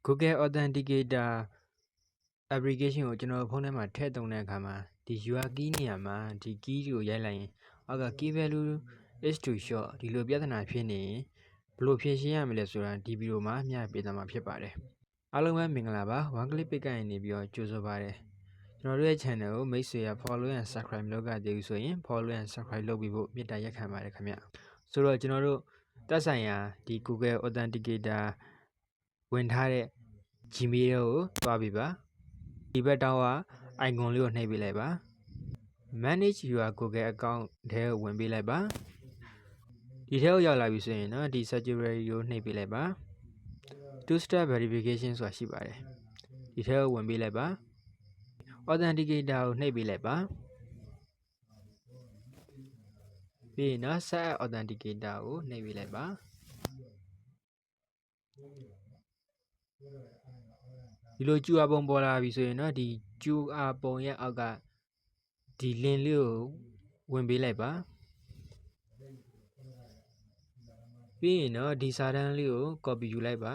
Google Authenticator application ကိုကျွန်တော်ဖုန်းထဲမှာထည့်သုံးတဲ့အခါမှာဒီ UR key နေရာမှာဒီ key ကိုရိုက်လိုက်ရင်အောက်က key value is too short ဒီလိုပြဿနာဖြစ်နေရင်ဘယ်လိုဖြေရှင်းရမလဲဆိုတာဒီဗီဒီယိုမှာမျှပေးသွားမှာဖြစ်ပါတယ်အားလုံးပဲမင်္ဂလာပါ one click ပိတ်ကိုင်နေပြီးတော့ကြိုဆိုပါတယ်ကျွန်တော်တို့ရဲ့ channel ကိုမိတ်ဆွေရ follow and subscribe လုပ်ကြသေးဘူးဆိုရင် follow and subscribe လုပ်ပြီးဖို့မေတ္တာရက်ခံပါတယ်ခင်ဗျဆိုတော့ကျွန်တော်တို့တက်ဆိုင်ရာဒီ Google Authenticator ဝင်ထားတဲ့ Gmail ကိုတွားပြီးပါဒီဘက်တောင်းက icon လေးကိုနှိပ်ပေးလိုက်ပါ manage your Google account ထဲကိုဝင်ပေးလိုက်ပါဒီထဲကိုရောက်လာပြီဆိုရင်တော့ဒီ security ကိုနှိပ်ပေးလိုက်ပါ two step verification ဆိုတာရှိပါတယ်ဒီထဲကိုဝင်ပေးလိုက်ပါ authenticator ကိုနှိပ်ပေးလိုက်ပါပြီးရင်တော့ set up authenticator ကိုနှိပ်ပေးလိုက်ပါဒီလို QR ပုံပေါ်လာပြီဆိုရင်တော့ဒီ QR ပုံရဲ့အောက်ကဒီ link လေးကိုဝင်ပေးလိုက်ပါပြီးရင်တော့ဒီစာတန်းလေးကို copy ယူလိုက်ပါ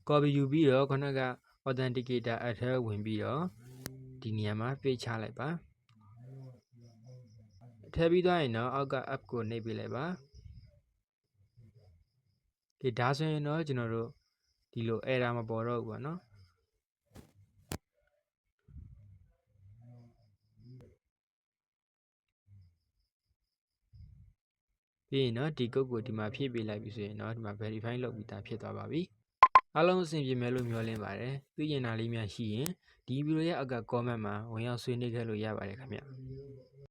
copy ယူပြီးတော့ခုနက authenticator app ထဲဝင်ပြီးတော့ဒီနေရာမှာ paste ချလိုက်ပါထည့်ပြီးသွားရင်တော့အောက်က app ကိုနှိပ်ပေးလိုက်ပါဒီဒါဆိုရင်တော့ကျွန်တော်တို့ဒီလို error မပေါ်တော့ဘူးပေါ့နော်ပြီးရင်တော့ဒီ code ကိုဒီမှာဖြည့်ပေးလိုက်ပြီဆိုရင်တော့ဒီမှာ verify လုပ်ပြီးသားဖြစ်သွားပါပြီအားလုံးအဆင်ပြေမယ်လို့မျှော်လင့်ပါတယ်သိချင်တာလေးများရှိရင်ဒီဗီဒီယိုရဲ့အောက်က comment မှာဝင်ရောက်ဆွေးနွေးခဲ့လို့ရပါတယ်ခင်ဗျ